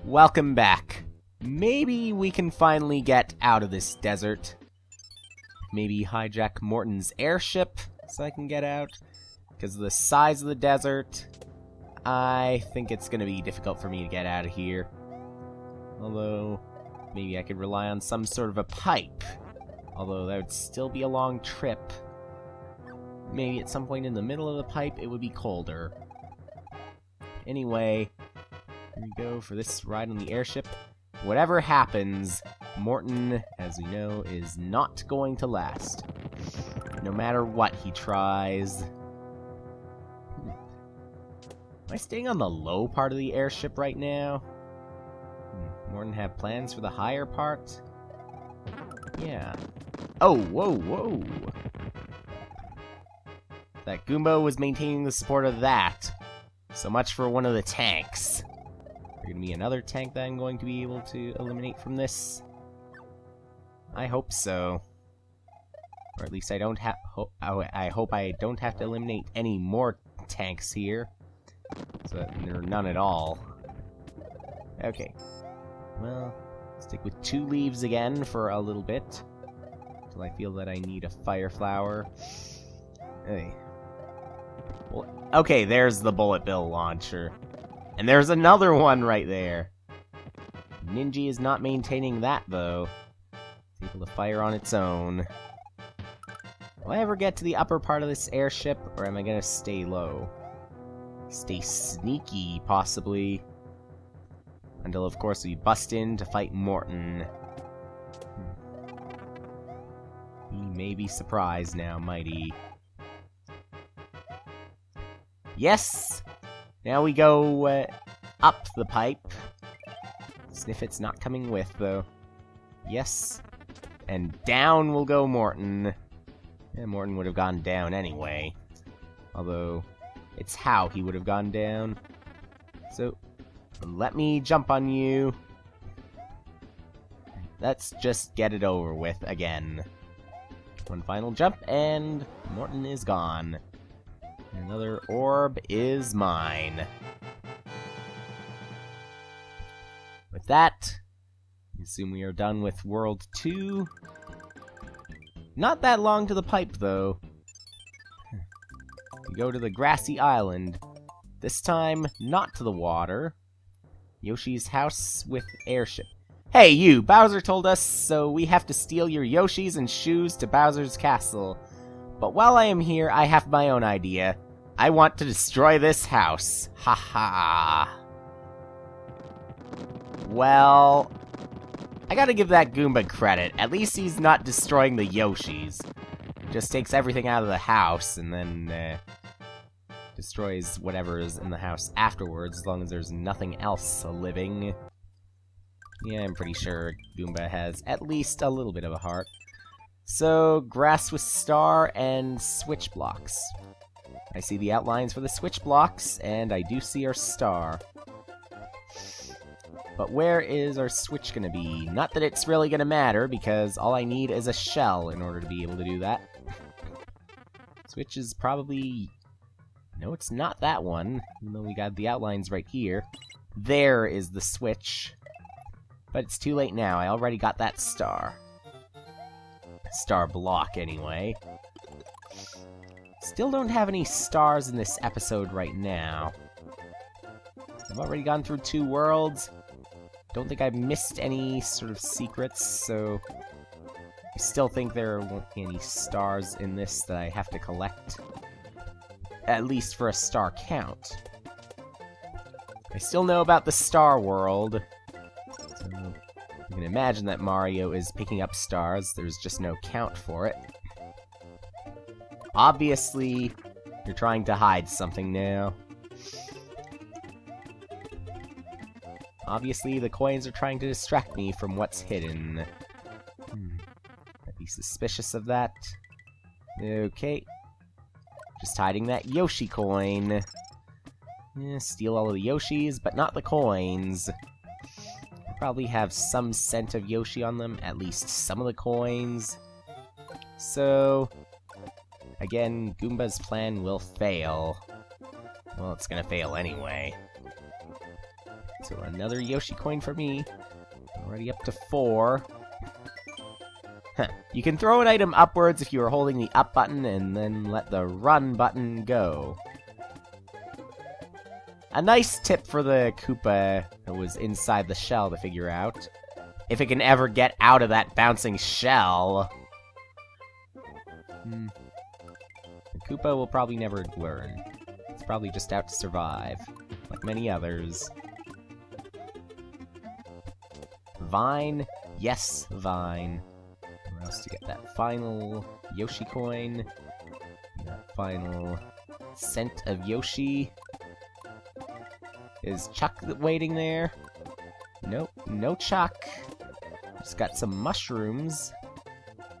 Welcome back. Maybe we can finally get out of this desert. Maybe hijack Morton's airship so I can get out. Because of the size of the desert, I think it's going to be difficult for me to get out of here. Although, maybe I could rely on some sort of a pipe. Although that would still be a long trip. Maybe at some point in the middle of the pipe, it would be colder. Anyway, here we go for this ride on the airship. Whatever happens, Morton, as we know, is not going to last. No matter what he tries. Am I staying on the low part of the airship right now? Morton have plans for the higher part? Yeah. Oh, whoa, whoa! That Goomba was maintaining the support of that. So much for one of the tanks. There gonna be another tank that I'm going to be able to eliminate from this? I hope so. Or at least I don't have. I hope I don't have to eliminate any more tanks here. So that there are none at all. Okay. Well, stick with 2 leaves again for a little bit. Until I feel that I need a fire flower. Hey. Well, okay, there's the bullet bill launcher. And there's another one right there. Ninja is not maintaining that, though. It's able to fire on its own. Will I ever get to the upper part of this airship, or am I gonna stay low? Stay sneaky, possibly. Until, of course, we bust in to fight Morton. He may be surprised now, might he? Yes! Now we go up the pipe. Sniffit's not coming with, though. Yes. And down will go Morton. Yeah, Morton would have gone down anyway. Although, it's how he would have gone down. So, let me jump on you. Let's just get it over with again. One final jump, and Morton is gone. Another orb is mine. With that, I assume we are done with World 2. Not that long to the pipe, though. We go to the grassy island. This time, not to the water. Yoshi's house with airship. Hey, you! Bowser told us, so we have to steal your Yoshis and shoes to Bowser's castle. But while I am here, I have my own idea. I want to destroy this house. Ha ha. Well, I gotta give that Goomba credit. At least he's not destroying the Yoshis. Just takes everything out of the house and then destroys whatever is in the house afterwards, as long as there's nothing else living. Yeah, I'm pretty sure Goomba has at least a little bit of a heart. So, grass with star and switch blocks. I see the outlines for the switch blocks, and I do see our star. But where is our switch gonna be? Not that it's really gonna matter, because all I need is a shell in order to be able to do that. Switch is probably... No, it's not that one, even though we got the outlines right here. There is the switch. But it's too late now, I already got that star. Star block, anyway. Still don't have any stars in this episode right now. I've already gone through 2 worlds. Don't think I've missed any sort of secrets, so... I still think there won't be any stars in this that I have to collect. At least for a star count. I still know about the Star World. So you can imagine that Mario is picking up stars, there's just no count for it. Obviously, you're trying to hide something now. Obviously, the coins are trying to distract me from what's hidden. I'd be suspicious of that. Okay. Just hiding that Yoshi coin. Steal all of the Yoshis, but not the coins. Probably have some scent of Yoshi on them, at least some of the coins. So, again, Goomba's plan will fail. Well, it's gonna fail anyway. So another Yoshi coin for me. Already up to 4. You can throw an item upwards if you are holding the up button and then let the run button go. A nice tip for the Koopa that was inside the shell to figure out. If it can ever get out of that bouncing shell. The Koopa will probably never learn. It's probably just out to survive, like many others. Vine? Yes, Vine. Where else to get that final Yoshi coin? That final scent of Yoshi? Is Chuck waiting there? Nope, no Chuck. Just got some mushrooms.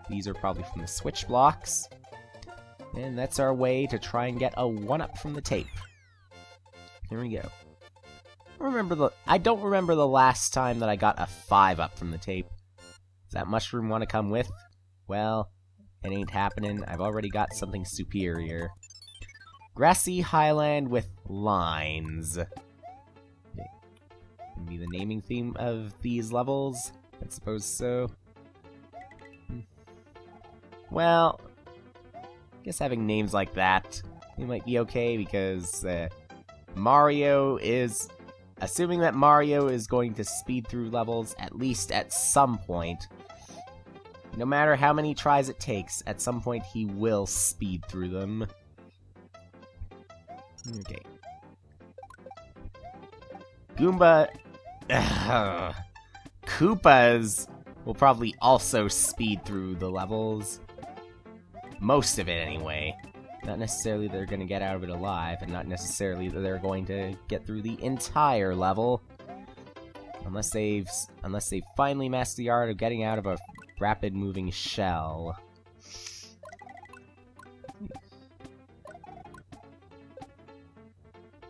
These are probably from the switch blocks. And that's our way to try and get a 1-up from the tape. Here we go. I don't remember the last time that I got a 5-up from the tape. Does that mushroom want to come with? Well, it ain't happening. I've already got something superior. Grassy highland with lines. Be the naming theme of these levels? I suppose so. Well, I guess having names like that, it might be okay because Mario is... Assuming that Mario is going to speed through levels at least at some point, no matter how many tries it takes, at some point he will speed through them. Okay. Goomba... Koopas will probably also speed through the levels. Most of it, anyway. Not necessarily they're going to get out of it alive, and not necessarily that they're going to get through the entire level. Unless they've finally mastered the art of getting out of a rapid-moving shell.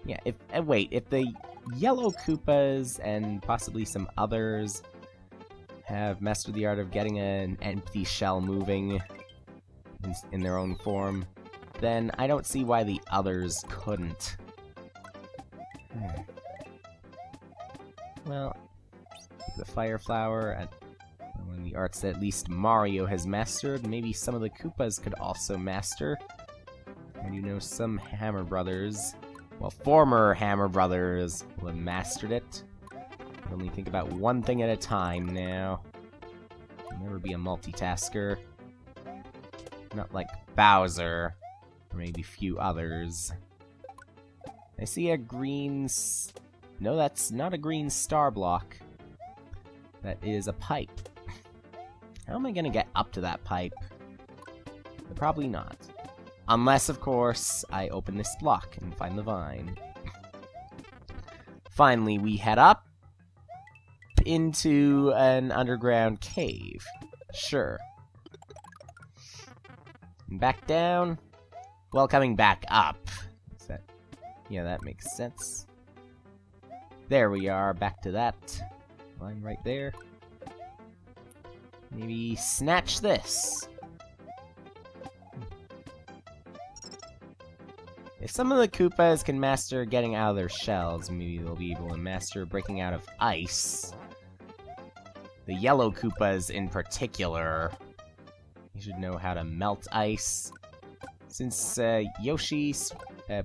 Yeah, if the yellow Koopas and possibly some others have mastered the art of getting an empty shell moving in their own form, then I don't see why the others couldn't. Well, the Fire Flower and one of the arts that at least Mario has mastered, maybe some of the Koopas could also master. And you know, some Hammer Brothers, well, former Hammer Brothers will have mastered it. I only think about one thing at a time now. I'll never be a multitasker. Not like Bowser, or maybe a few others. I see a green... No, that's not a green star block. That is a pipe. How am I gonna get up to that pipe? Probably not. Unless, of course, I open this block and find the vine. Finally, we head up into an underground cave. Sure. And back down. Well, coming back up. Is that... Yeah, that makes sense. There we are, back to that line right there. Maybe snatch this. If some of the Koopas can master getting out of their shells, maybe they'll be able to master breaking out of ice. The yellow Koopas in particular. You should know how to melt ice. Since Yoshi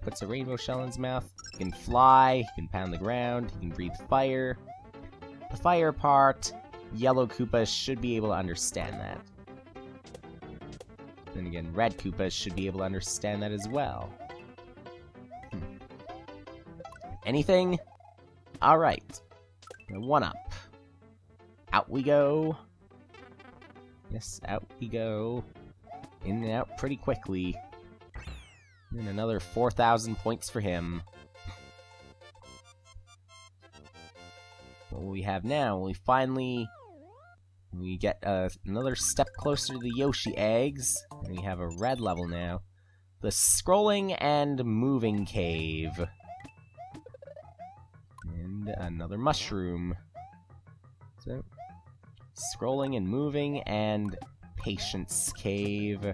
puts a rainbow shell in his mouth, he can fly, he can pound the ground, he can breathe fire. The fire part, yellow Koopas should be able to understand that. Then again, red Koopas should be able to understand that as well. Anything? Alright. 1-up. Out we go. Yes, out we go. In and out pretty quickly. And another 4,000 points for him. What will we have now? We get another step closer to the Yoshi eggs. And we have a red level now. The Scrolling and Moving Cave. And another mushroom. So, Scrolling and Moving and Patience Cave.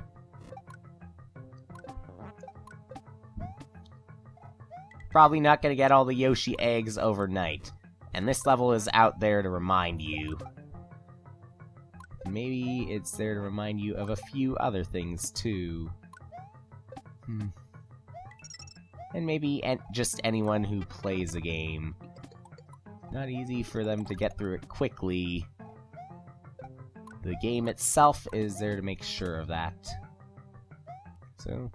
Probably not gonna get all the Yoshi eggs overnight. And this level is out there to remind you. Maybe it's there to remind you of a few other things, too. And maybe just anyone who plays a game. Not easy for them to get through it quickly. The game itself is there to make sure of that. So,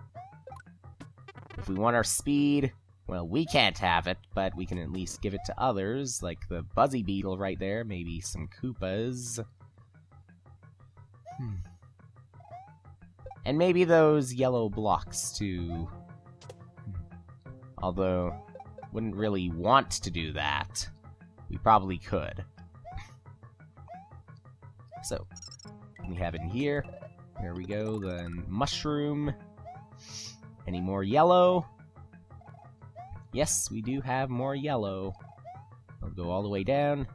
if we want our speed, well, we can't have it, but we can at least give it to others, like the Buzzy Beetle right there, maybe some Koopas. And maybe those yellow blocks, too. Although, wouldn't really want to do that. We probably could. So, we have it in here. There we go, the mushroom. Any more yellow? Yes, we do have more yellow. I'll go all the way down.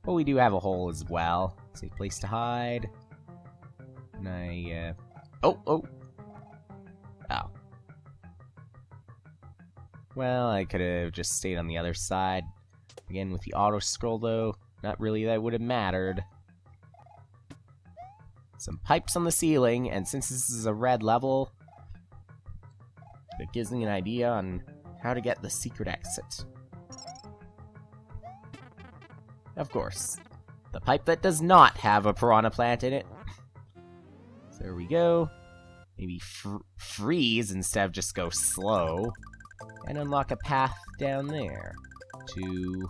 But we do have a hole as well. Safe place to hide. And I, Oh! Well, I could have just stayed on the other side. Again, with the auto-scroll, though, not really that would have mattered. Some pipes on the ceiling, and since this is a red level, it gives me an idea on how to get the secret exit. Of course, the pipe that does not have a piranha plant in it. So there we go. Maybe freeze instead of just go slow. And unlock a path down there to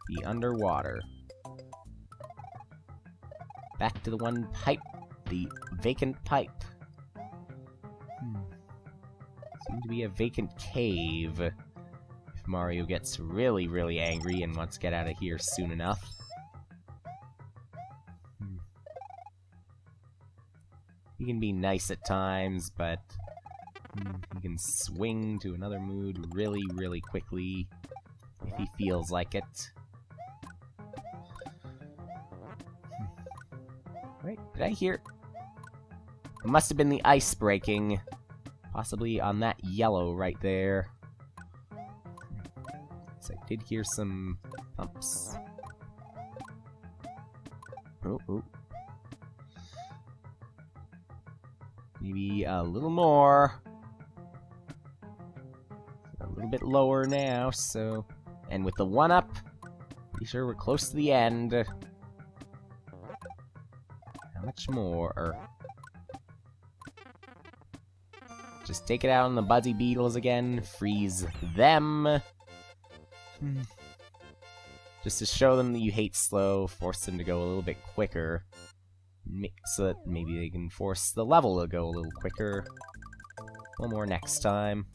the underwater. Back to the one pipe, the vacant pipe. Seems to be a vacant cave. If Mario gets really, really angry and wants to get out of here soon enough. He can be nice at times, but he can swing to another mood really, really quickly if he feels like it. Wait, did I hear? It must have been the ice breaking. Possibly on that yellow right there. So I did hear some thumps. Oh. Maybe a little more. A little bit lower now, so... And with the 1-up, pretty sure we're close to the end. How much more? Just take it out on the Buzzy Beetles again, freeze them. Just to show them that you hate slow, force them to go a little bit quicker. So that maybe they can force the level to go a little quicker. One more next time.